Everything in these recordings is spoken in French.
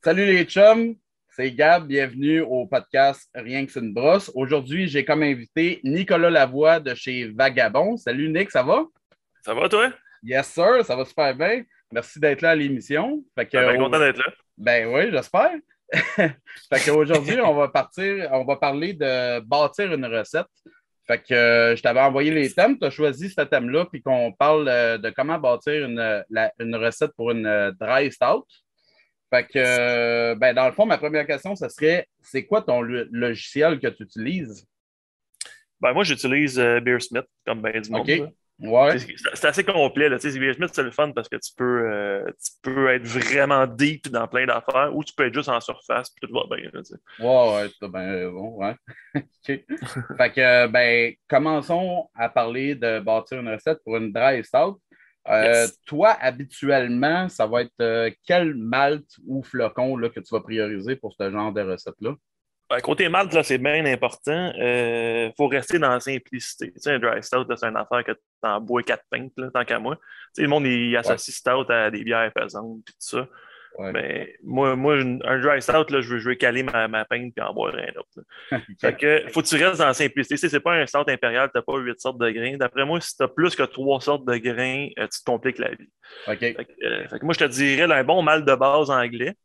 Salut les chums, c'est Gab, bienvenue au podcast Rien que c'est une brosse. Aujourd'hui, j'ai comme invité Nicolas Lavoie de chez Vagabond. Salut Nick, ça va? Ça va, toi? Yes sir, ça va super bien. Merci d'être là à l'émission. Ben, content d'être là. Ben oui, j'espère. Fait qu'aujourd'hui, on va parler de bâtir une recette. Je t'avais envoyé les thèmes, tu as choisi ce thème-là, puis qu'on parle de comment bâtir une recette pour une dry stout. Yes. Dans le fond, ma première question, ce serait, c'est quoi ton logiciel que tu utilises? Ben, moi, j'utilise Beersmith, comme ben du OK. monde, là. Ouais. C'est assez complet, là. Tu sais, Beersmith, c'est le fun parce que tu peux être vraiment deep dans plein d'affaires ou tu peux être juste en surface puis tout va bien, là, tu sais. Ouais, ouais, t'as bien raison, ouais. OK. Commençons à parler de bâtir une recette pour une dry stout. Yes. Toi, habituellement, ça va être quel malt ou flocon là, que tu vas prioriser pour ce genre de recette-là? Ben, côté malt, là, c'est bien important. Faut rester dans la simplicité. Tu sais, un dry stout, là, c'est une affaire que tu en bois 4 pintes, là, tant qu'à moi. Tu sais, le monde, il Ouais, associe stout à des bières pesantes puis tout ça. ouais. Mais moi un dry stout, là, je veux caler ma pinte puis en boire un autre, là. Fait OK. que faut que tu restes dans la simplicité. Tu sais, c'est pas un stout impérial, t'as pas 8 sortes de grains. D'après moi, si t'as plus que 3 sortes de grains, tu te compliques la vie. OK. Fait que moi, je te dirais là, un bon mal de base anglais.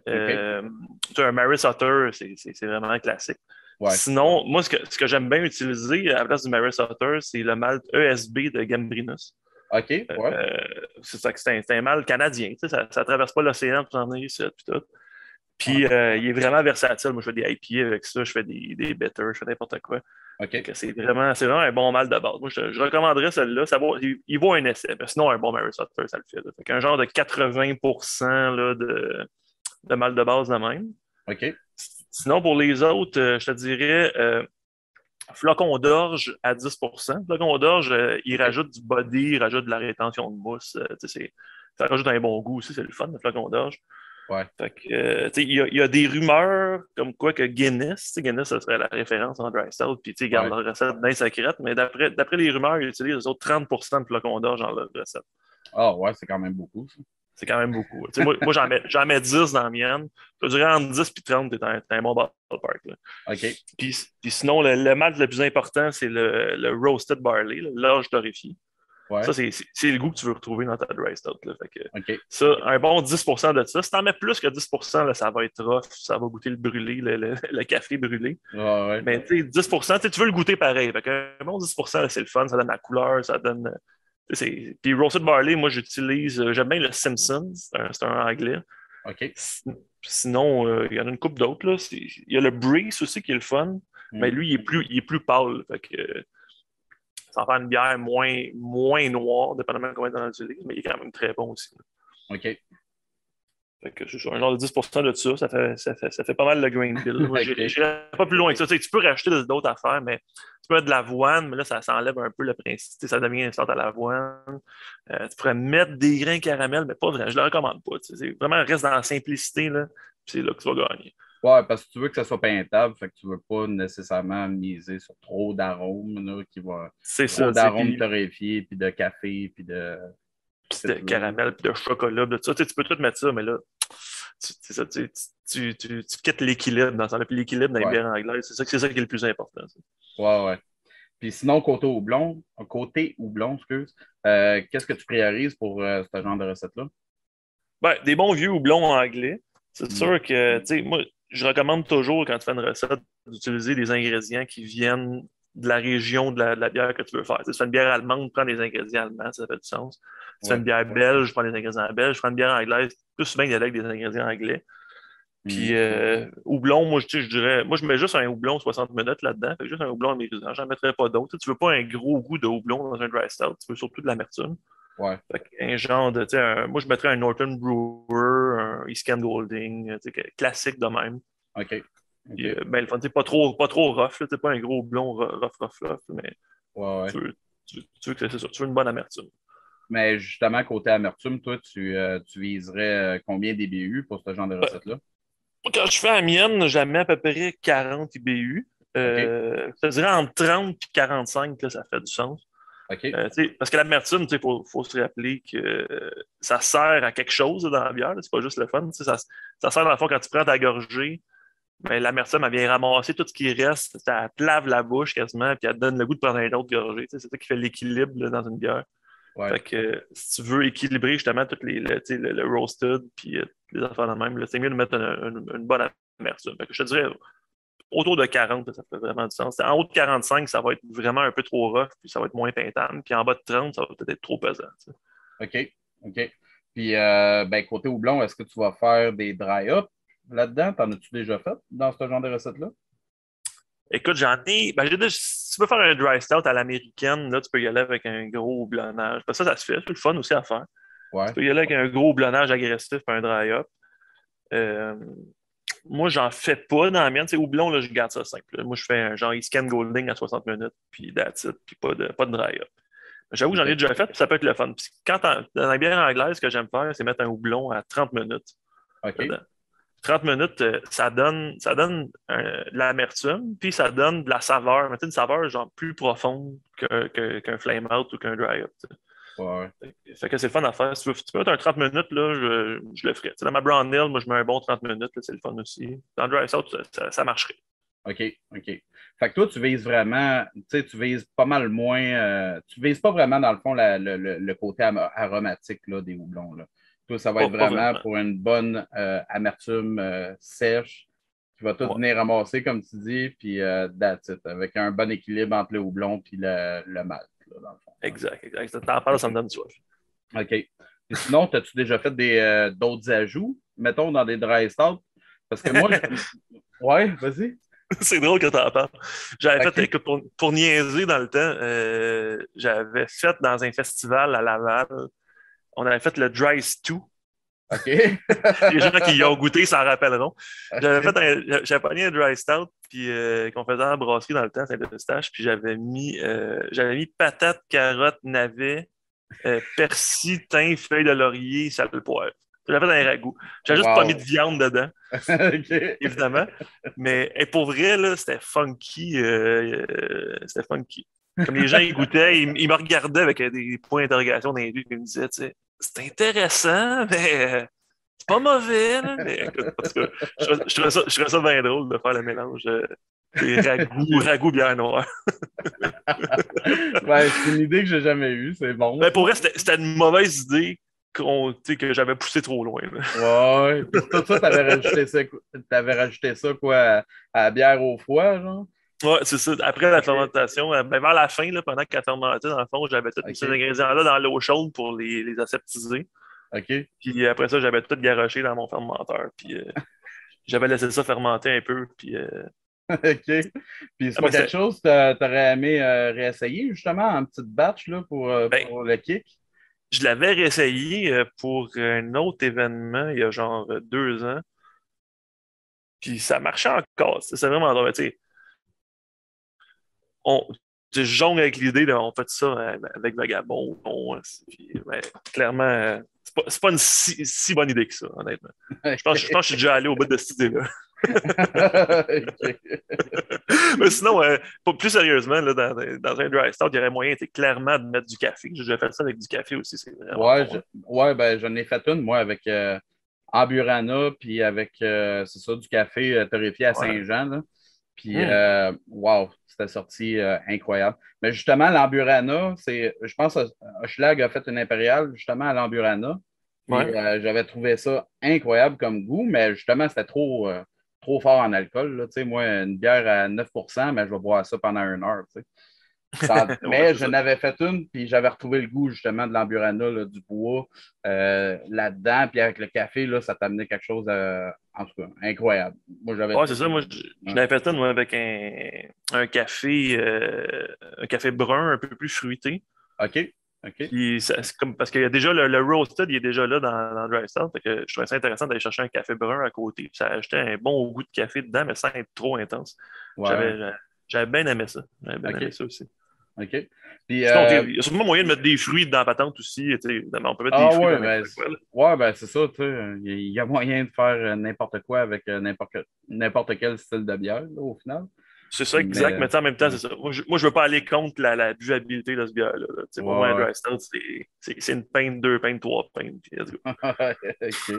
OK. Euh, Tu sais, un Maris Otter, c'est vraiment classique. Ouais. Sinon, moi, ce que j'aime bien utiliser à la place du Maris Otter, c'est le malt ESB de Gambrinus. OK. Ouais. C'est ça, c'est un malt canadien. Tu sais, ça traverse pas l'océan pour s'en venir ici, puis tout. Ouais. Puis il est vraiment versatile. Moi, je fais des IPA avec ça, je fais des bitters, je fais n'importe quoi. Fait OK. que c'est vraiment un bon mal de base. Moi, je recommanderais celui-là. Il vaut un essai. Mais sinon, un bon Mary Sutter, ça le fait, là. Fait qu'un genre de 80% là, de mal de base de même. OK. Sinon, pour les autres, je te dirais flocon d'orge à 10%. Flocon d'orge, il OK. rajoute du body, il rajoute de la rétention de mousse. Tu sais, ça rajoute un bon goût aussi, c'est le fun, le flocon d'orge. Ouais. Fait que, tu sais, il y a des rumeurs comme quoi que Guinness, tu sais, Guinness, ça serait la référence en dry stout, puis tu sais, ils gardent Ouais. leur recette bien secrète, mais d'après les rumeurs, ils utilisent les autres 30% de flocons d'orge dans leur recette. Ah, ouais, c'est quand même beaucoup, ça. C'est quand même beaucoup. Tu sais, moi j'en mets 10 dans la mienne. Je dirais entre 10 et 30, t'es un bon ballpark, là. OK. Puis sinon, le malt le plus important, c'est le roasted barley, l'orge torréfié. Ça, Ouais. c'est le goût que tu veux retrouver dans ta dry stout, là. Fait que OK. ça, un bon 10% de ça. Si t'en mets plus que 10%, là, ça va être rough, ça va goûter le brûlé, le café brûlé. Ah, ouais. Mais tu sais, 10%, tu sais, tu veux le goûter pareil. Fait un bon 10%, là, c'est le fun, ça donne la couleur, ça donne. Puis roasted barley, moi j'utilise, j'aime bien le Simpson, c'est un anglais. OK. Sinon, il y en a une couple d'autres, là. Il y a le Breeze aussi qui est le fun, mais Hmm. lui, il est plus pâle. Fait que ça en fait une bière moins noire, dépendamment de combien tu en utilises, mais il est quand même très bon aussi. OK. Fait que c'est un genre de 10% de ça fait pas mal le grain bill. Moi, OK. j'irais pas plus loin que ça. Tu sais, tu peux racheter d'autres affaires, mais tu peux mettre de l'avoine, mais là, ça enlève un peu le principe. Tu sais, ça devient une sorte à l'avoine. Tu pourrais mettre des grains caramel, mais pas vrai. Je le recommande pas. Tu sais, vraiment, reste dans la simplicité, là, puis c'est là que tu vas gagner. Ouais, parce que tu veux que ça soit peintable, fait que tu veux pas nécessairement miser sur trop d'arômes, là, C'est trop ça, tu sais. d'arômes Puis torréfiés, puis de café, puis de ce que de tu veux, là. caramel, puis de chocolat, puis de ça. Tu peux tout mettre ça, mais là, c'est ça, tu quittes l'équilibre dans ça. Puis l'équilibre dans les Ouais, bières anglaises, c'est ça qui est le plus important, ça. ouais, ouais. Puis sinon, côté houblon, excuse, qu'est-ce que tu priorises pour ce genre de recette-là? Ben, des bons vieux houblons anglais. C'est Hmm. sûr que, tu sais, moi, je recommande toujours, quand tu fais une recette, d'utiliser des ingrédients qui viennent de la région de la bière que tu veux faire. Tu sais, si tu fais une bière allemande, prends des ingrédients allemands, ça fait du sens. Si tu fais Ouais. une bière belge, prends des ingrédients belges. Si tu fais une bière anglaise, plus souvent, il y a avec des ingrédients anglais. Hmm. Puis, houblon, moi, je dirais, moi, je mets juste un houblon 60 minutes là-dedans. Fait que juste un houblon amérisant. J'en mettrais pas d'autres. Tu veux pas un gros goût de houblon dans un dry stout. Tu veux surtout de l'amertume. Ouais. Fait un genre de, tu sais, moi, je mettrais un Norton Brewer, un East Golding, tu sais, classique de même. OK. Puis, OK. ben, le fun, tu sais, pas trop rough, là, tu sais, pas un gros blond rough, mais Ouais, ouais. tu veux, tu veux que c'est ça, tu veux une bonne amertume. Mais justement, côté amertume, toi, tu viserais combien d'IBU pour ce genre de recette-là? Quand je fais la mienne, j'en mets à peu près 40 IBU. OK. Je te dirais entre 30 et 45, là, ça fait du sens. OK. Parce que l'amertume, il faut se rappeler que ça sert à quelque chose là, dans la bière. C'est pas juste le fun. Ça sert dans le fond quand tu prends ta gorgée. Mais l'amertume, elle vient ramasser tout ce qui reste. Elle te lave la bouche quasiment, puis elle te donne le goût de prendre une autre gorgée. C'est ça qui fait l'équilibre là, dans une bière. Ouais. Fait que si tu veux équilibrer justement toutes le roasted puis les affaires de même, là, c'est mieux de mettre une bonne amertume. Fait que je te dirais autour de 40, là, ça fait vraiment du sens. En haut de 45, ça va être vraiment un peu trop rough, puis ça va être moins peintable. Puis en bas de 30, ça va peut-être être trop pesant. OK. OK. Puis, ben, côté houblon, est-ce que tu vas faire des dry-up là-dedans? T'en as-tu déjà fait dans ce genre de recette-là? Écoute, j'en ai. Ben, si tu veux faire un dry stout à l'américaine, là, tu peux y aller avec un gros houblonnage. Parce que ça se fait. C'est le fun aussi à faire. Tu Ouais. peux y aller avec un gros houblonnage agressif et un dry-up. Euh, Moi, j'en fais pas dans la mienne. C'est houblon, là, je garde ça simple. Moi, je fais un genre Iscan Golding à 60 minutes, puis that's it, puis pas de dry-up. J'avoue que j'en ai OK. déjà fait, puis ça peut être le fun. Puis dans la bière anglaise, ce que j'aime faire, c'est mettre un houblon à 30 minutes OK. dedans. 30 minutes, ça donne de l'amertume, puis ça donne de la saveur, mais tu sais, une saveur genre plus profonde qu'un flame out ou qu'un dry up. Ouais. Fait que c'est le fun à faire. Si tu peux mettre un 30 minutes, là, je le ferais. Tu sais, dans ma brown ale, moi, je mets un bon 30 minutes, là, c'est le fun aussi. Dans le dry out, ça marcherait. OK. OK. Fait que toi, tu vises vraiment, tu sais, tu vises pas mal moins, tu vises pas vraiment, dans le fond, le côté aromatique là, des houblons. Là. Toi, ça va être Pas vraiment vraiment. pour une bonne amertume sèche qui va tout Ouais, venir ramasser, comme tu dis, puis that's it, avec un bon équilibre entre le houblon et le malt, là, dans le fond. exact, exact. T'en parles, ça me OK. donne soif. OK. Et sinon, as-tu déjà fait d'autres ajouts, mettons, dans des dry stouts? Parce que moi, ouais, vas-y. C'est drôle que t'en parles. J'avais fait, OK. écoute, pour niaiser dans le temps, j'avais fait dans un festival à Laval, on avait fait le Dry Stew. OK. Les gens qui y ont goûté s'en rappelleront. OK. J'avais pogné un dry stout puis, qu'on faisait à la brasserie dans le temps, Saint-Eustache, puis j'avais mis patates, carottes, navets, persil, thym, feuilles de laurier, sale poivre. J'avais fait un ragoût. J'avais juste pas mis de Wow. viande dedans, OK. évidemment. Mais pour vrai, là, c'était funky. C'était funky. Comme les gens ils goûtaient, ils me regardaient avec des points d'interrogation dans les yeux, puis ils me disaient, tu sais, c'est intéressant, mais c'est pas mauvais, là. Mais écoute, en tout cas, je trouvais ça bien drôle de faire le mélange des ragoûts bière noire. Ben, c'est une idée que j'ai jamais eue. C'est bon, Mais ça. pour vrai, c'était une mauvaise idée tu sais, que j'avais poussé trop loin, là. Ouais. Puis tout ça, t'avais rajouté ça quoi, à la bière au foie, genre? Ouais, c'est ça. Après la OK. fermentation, ben, vers la fin, là, pendant qu'elle fermentait, dans le fond, j'avais tous mis ces OK. ingrédients-là dans l'eau chaude pour les aseptiser. OK. Puis après ça, j'avais tout garoché dans mon fermenteur. Puis j'avais laissé ça fermenter un peu. Puis, OK. Puis c'est pas mais quelque chose que t'aurais aimé réessayer, justement, en petite batch, là, ben, pour le kick? je l'avais réessayé pour un autre événement il y a genre 2 ans. Puis ça marchait encore. C'est vraiment drôle. Tu sais, on, je jongle avec l'idée, on fait ça avec Vagabond. Puis, ben, clairement, c'est pas une si bonne idée que ça, honnêtement. Je pense que je suis déjà allé au bout de cette idée-là. OK. Mais sinon, plus sérieusement, là, dans un dry stout, il y aurait moyen clairement de mettre du café. J'ai déjà fait ça avec du café aussi, c'est vraiment Ouais, bon. Hein. ouais, ben, j'en ai fait une, moi, avec Amburana, puis avec, c'est ça, du café torréfié à Ouais. Saint-Jean, là. Puis, Hmm. wow, c'était sorti incroyable. Mais justement, l'Amburana, je pense que Hochelag a fait une impériale, justement, à l'Amburana. Puis, Ouais. j'avais trouvé ça incroyable comme goût, mais justement, c'était trop fort en alcool, là. Tu sais, moi, une bière à 9%, mais je vais boire ça pendant 1 heure, tu sais. Ouais, Mais c'est je ça. n'avais fait une, puis j'avais retrouvé le goût justement de l'amburana, là, du bois là-dedans, puis avec le café, là, ça t'amenait quelque chose, en tout cas, incroyable. Moi, j'avais Ouais, c'est ça. Moi, je ouais. l'avais fait ça, moi, avec un café brun un peu plus fruité. OK, OK. Puis c'est comme parce qu'il y a déjà le roasted, il est déjà là dans le dry stout. Fait que je trouvais ça intéressant d'aller chercher un café brun à côté. Puis ça ajoutait un bon goût de café dedans, mais sans être trop intense. Ouais, J'avais bien aimé ça. J'avais bien aimé OK, ça aussi. OK. Puis, Sinon, tu sais, il y a sûrement moyen de mettre des fruits dans la patente aussi. Tu sais, évidemment, on peut mettre des ah fruits dans ouais, ben, n'importe quoi. Là. c'est ça, tu sais, il y a moyen de faire n'importe quoi avec n'importe quel style de bière, là, au final. C'est ça, exact, Mais, mais en même temps, c'est ça. Moi, je veux pas aller contre la buvabilité de ce bière-là. Là. Pour moi, un ouais, dry stout, c'est une pinte, deux pintes, trois pintes, puis let's go. ouais. OK.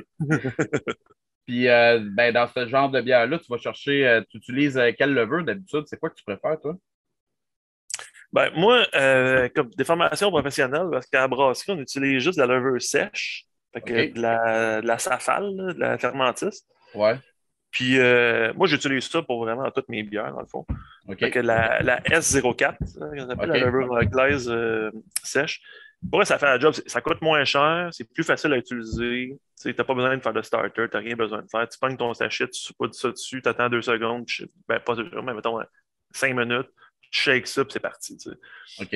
Puis, ben, dans ce genre de bière-là, tu vas chercher, tu utilises quel levure d'habitude? C'est quoi que tu préfères, toi? Ben, moi, comme des formations professionnelles, parce qu'à la brasserie, on utilise juste de la levure sèche, fait que OK. de la safale, là, de la fermentiste. Ouais. Puis moi, j'utilise ça pour vraiment toutes mes bières, dans le fond. Fait OK. que la S04, hein, qu'on appelle la OK. levure anglaise sèche, pour vrai, ça fait la job. Ça coûte moins cher, c'est plus facile à utiliser. Tu n'as pas besoin de faire de starter, tu n'as rien besoin de faire. Tu pognes ton sachet, tu soupes ça dessus, tu attends 2 secondes, ben pas 2 secondes, mais mettons 5 minutes, tu shakes ça, puis c'est parti. Tu OK.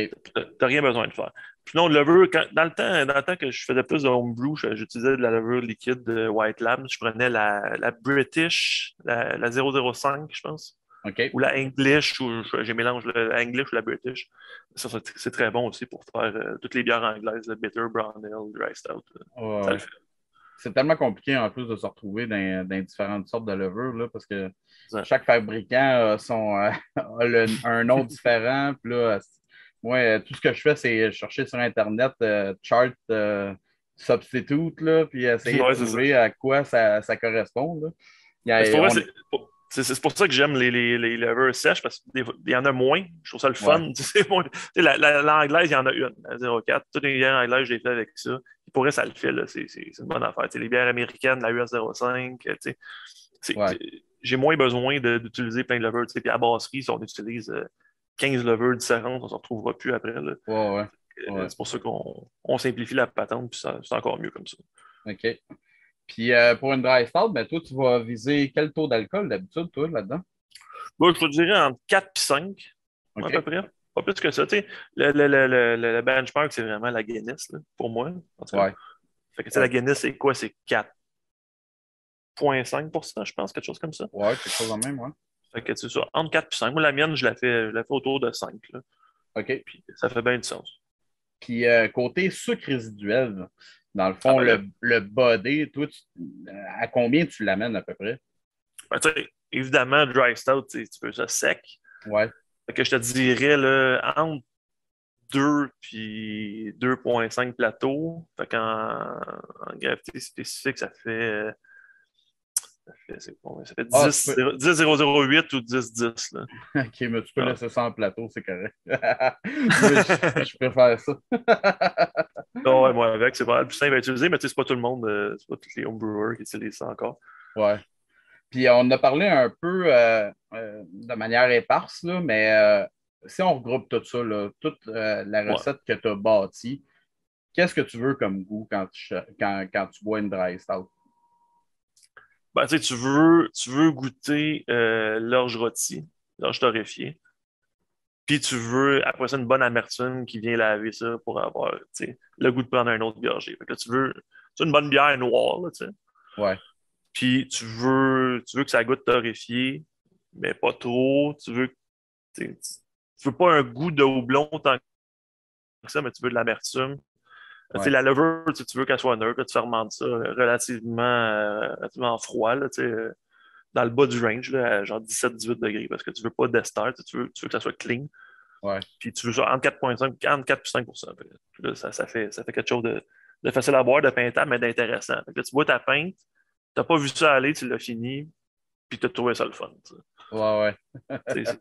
n'as rien besoin de faire. Puis non, le levure, dans le temps que je faisais plus de homebrew, j'utilisais de la levure liquide de White Lab. Je prenais la British, la 005, je pense. OK. Ou la English, ou j'ai mélange la English ou la British. Ça, c'est très bon aussi pour faire toutes les bières anglaises, le bitter, brown ale, dry stout. Ouais, Ça le ouais. fait. C'est tellement compliqué en plus de se retrouver dans différentes sortes de levures, là, parce que Ça. chaque fabricant un nom différent. Puis là, moi, tout ce que je fais, c'est chercher sur Internet chart substitute, là, puis essayer de Ouais, c'est ça. trouver à quoi ça correspond. Là. Mais c'est pour vrai, On... c'est pour ça que j'aime les levures sèches, parce qu'il y en a moins. Je trouve ça le Ouais, fun. Tu sais, l'anglaise, il y en a une, la 04. Toutes les bières anglaises, je les fais avec ça. Et pour vrai, ça le fait. Là. C'est une bonne affaire. Tu sais, les bières américaines, la US05, tu sais, ouais, j'ai moins besoin d'utiliser plein de levures. Tu sais. Puis à la brasserie, si on utilise 15 levures différentes, on ne se retrouvera plus après. Là. ouais, ouais, ouais. C'est pour ça qu'on simplifie la patente, puis c'est encore mieux comme ça. OK. Puis pour une dry stout, ben, toi, tu vas viser quel taux d'alcool d'habitude, toi, là-dedans? Moi, je te dirais entre 4 et 5, à peu OK. près. Pas plus que ça. Tu sais, le benchmark, c'est vraiment la Guinness, là, pour moi. En tout cas. Ouais, Fait que, tu sais, la ouais, Guinness, c'est quoi? C'est 4,5%, je pense, quelque chose comme ça. ouais, quelque chose en même, ouais. Fait que, c'est ça, entre 4 et 5. Moi, la mienne, je la fais autour de 5. Là. OK. Puis ça fait bien du sens. Puis côté sucre résiduel, dans le Ah, fond, ben là, le body, toi, à combien tu l'amènes à peu près? ben, tu sais, évidemment, dry stout, tu peux ça sec. Ouais, Fait que je te dirais, là, entre 2 puis 2,5 plateaux. Fait en gravité spécifique, ça fait ah, 10, 10,008 ou 10,10. Là. OK, mais tu peux Ah. laisser ça en plateau, c'est correct. Moi, je préfère ça. Ah ouais, moi, avec, c'est pas le plus simple à utiliser, mais tu sais, c'est pas tout le monde, c'est pas tous les homebrewers qui utilisent ça encore. Ouais. Puis on a parlé un peu de manière éparse, là, mais si on regroupe tout ça, là, toute la Ouais. recette que tu as bâtie, qu'est-ce que tu veux comme goût quand tu bois une dry stout? Ben, tu sais, tu veux goûter l'orge rôtie, l'orge torréfiée, puis tu veux, après ça, une bonne amertume qui vient laver ça pour avoir, tu sais, le goût de prendre un autre gorgée. Fait que là, tu veux une bonne bière noire, là, tu sais. Ouais, Puis tu veux que ça goûte torréfié, mais pas trop. Tu veux pas un goût de houblon tant que ça, mais tu veux de l'amertume. Tu sais, ouais, la levure, tu veux qu'elle soit neutre, que tu fermentes ça relativement froid, là, tu sais, dans le bas du range, là, à genre 17-18 degrés, parce que tu veux pas d'ester, tu veux que ça soit clean. ouais, Puis tu veux ça entre 4,5, entre 4 et 5. Puis là, ça fait quelque chose de facile à boire, de peintable, mais d'intéressant. Fait que là, tu bois ta pinte, t'as pas vu ça aller, tu l'as fini, puis tu as trouvé ça le fun. ouais, Tu sais,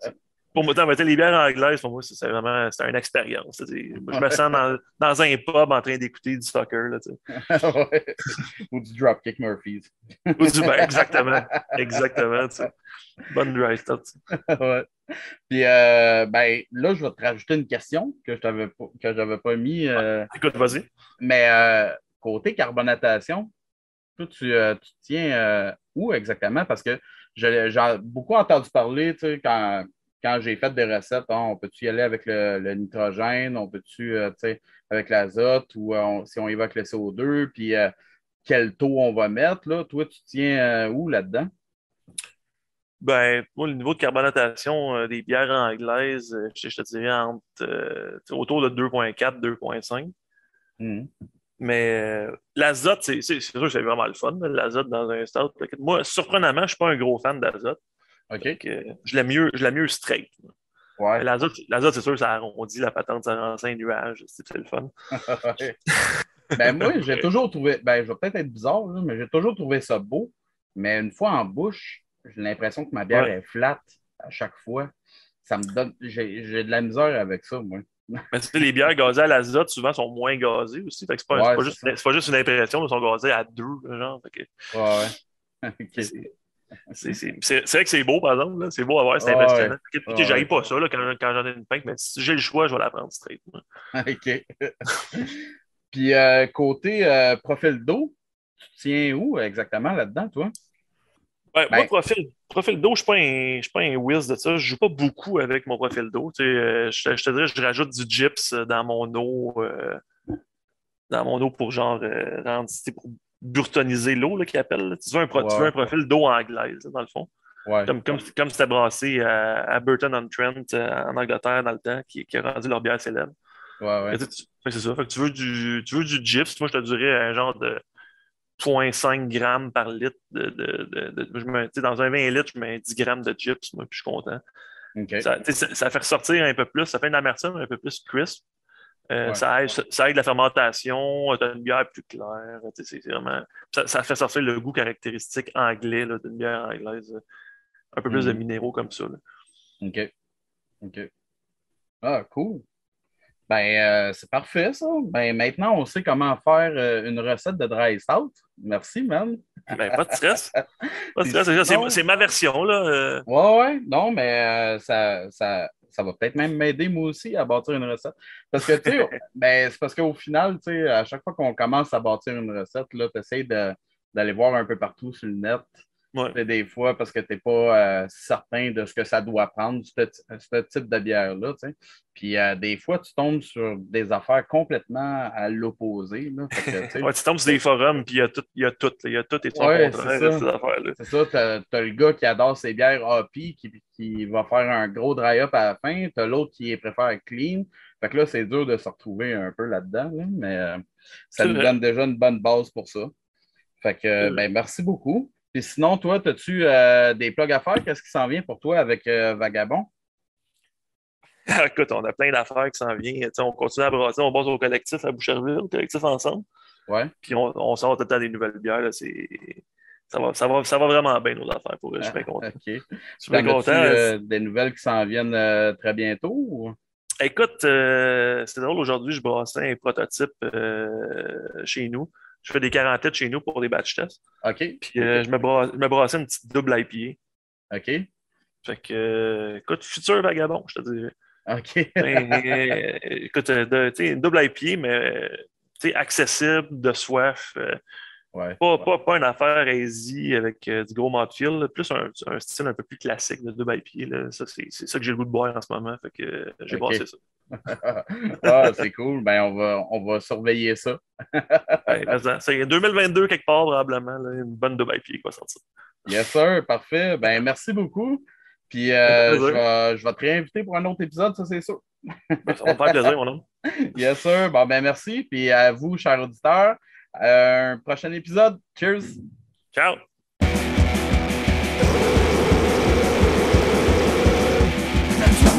pour moi, les bières anglaises, pour moi, c'est vraiment une expérience. Moi, je me sens dans un pub en train d'écouter du soccer. Là, ouais. Ou du Dropkick Murphys. Ben, exactement. Exactement. Bonne drive. Ouais. Puis, ben, là, je vais te rajouter une question que j'avais pas mis. Écoute, vas-y. Mais côté carbonatation, toi, tu tiens où exactement? Parce que j'ai beaucoup entendu parler, tu sais, quand j'ai fait des recettes, hein, on peut-tu y aller avec le nitrogène, on peut-tu, tu sais, avec l'azote, ou si on évoque le CO2, puis quel taux on va mettre, là? Toi, tu tiens où là-dedans? Ben, moi, le niveau de carbonatation des bières anglaises, je te dirais autour de 2,4, 2,5. Mhm. Mais l'azote, c'est sûr que c'est vraiment le fun, là, l'azote dans un stout. Fait que moi, surprenamment, je ne suis pas un gros fan d'azote. OK. Je l'aime mieux straight. Ouais. L'azote, c'est sûr, ça arrondit la patente, ça rend ça un nuage. C'est le fun. Ben moi, j'ai toujours trouvé, ben je vais peut-être être bizarre, là, mais j'ai toujours trouvé ça beau. Mais une fois en bouche, j'ai l'impression que ma bière Ouais. est flat à chaque fois. Ça me donne, j'ai de la misère avec ça, moi. Mais tu sais, les bières gazées à l'azote, souvent, sont moins gazées aussi. Fait que Ouais, c'est ça. c'est pas juste une impression, elles sont gazées à 2, genre. Fait que Ouais, ouais. OK. c'est c'est vrai que c'est beau, par exemple. Là. C'est beau à voir, c'est Ouais, impressionnant. Ok, ouais, j'arrive pas ça là, quand j'en ai une pinte, mais si j'ai le choix, je vais la prendre straight. Moi. ouais. OK. Puis côté profil d'eau, tu tiens où exactement là-dedans, toi? Ouais, moi, Ben, profil d'eau, je suis pas un whiz de ça. Je joue pas beaucoup avec mon profil d'eau. Tu sais, je te dirais, je rajoute du gyps dans mon eau pour genre pour burtoniser l'eau, là, qu'ils appellent. Là. Tu veux ouais, un profil d'eau anglaise, là, dans le fond. ouais. Comme c'était brassé à Burton-on-Trent en Angleterre dans le temps, qui a rendu leur bière célèbre. Ouais, ouais. C'est ça. Fait que tu veux du gyps, moi je te dirais un genre de 0,5 grammes par litre tu sais, dans un 20 litres, je mets 10 grammes de chips, moi, puis je suis content. OK. Ça fait ressortir un peu plus, ça fait une amertume un peu plus crisp. Ouais. Ça aide la fermentation, tu as une bière plus claire. Tu sais, c'est vraiment, ça fait sortir le goût caractéristique anglais là, d'une bière anglaise. Un peu plus de Mhm. minéraux comme ça. Là. OK. OK. Ah, cool. Ben, c'est parfait, ça. Ben, maintenant, on sait comment faire une recette de dry stout. Merci, man. Ben, pas de stress. Pas de Puis stress. sinon, C'est ma version. Là. ouais, ouais, non, mais ça va peut-être même m'aider, moi aussi, à bâtir une recette. Parce que, tu sais, ben, c'est parce qu'au final, tu sais, à chaque fois qu'on commence à bâtir une recette, là, tu essaies d'aller voir un peu partout sur le net. Ouais. Tu sais, des fois, parce que tu n'es pas certain de ce que ça doit prendre, ce type de bière-là, tu sais. Puis des fois, tu tombes sur des affaires complètement à l'opposé, là. Fait que, tu sais, Ouais, tu tombes sur des forums, puis il y a tout et son ouais, c'est contraire, ça. ces affaires-là. C'est ça, t'as le gars qui adore ses bières hoppy, qui va faire un gros dry-up à la fin. T'as l'autre qui préfère clean. Fait que là, c'est dur de se retrouver un peu là-dedans, là, mais ça C'est nous vrai. donne déjà une bonne base pour ça. Fait que, C'est vrai. ben, merci beaucoup. Puis sinon, toi, as-tu des plugs à faire? Qu'est-ce qui s'en vient pour toi avec Vagabond? Écoute, on a plein d'affaires qui s'en viennent. Tu sais, on continue à brasser, on bosse au collectif à Boucherville, au collectif ensemble. Ouais. Puis on sort tout le temps des nouvelles bières. Là, ça va vraiment bien, nos affaires. Je suis Ah, bien content. OK. Je Puis suis bien t'en as-tu content. des nouvelles qui s'en viennent très bientôt? Ou? Écoute, c'est drôle, aujourd'hui, je brassais un prototype chez nous. Je fais des quarantaines chez nous pour des batch tests. OK. Puis OK. je me brassais une petite double IPA. OK. Fait que, écoute, futur vagabond, je te dirais. OK. Ben, écoute, tu sais, une double IPA, mais tu sais, accessible, de soif. Ouais. Pas une affaire easy avec du gros mouthfeel, là. Plus un style un peu plus classique de double IPA. Là. Ça, c'est ça que j'ai le goût de boire en ce moment. Fait que j'ai brassé OK. ça. Ah, c'est cool. Ben, on va surveiller ça. Ouais, c'est 2022 quelque part, probablement. Là, une bonne double IPA qui va sortir. Yes, sir. Parfait. Ben, merci beaucoup. Puis, Ça fait je plaisir. vais, je vais te réinviter pour un autre épisode, ça, c'est sûr. Ben, ça va me faire plaisir, mon homme. Yes, sir. Bon, ben, merci. Puis, à vous, chers auditeurs, un prochain épisode. Cheers. Ciao! Let's go.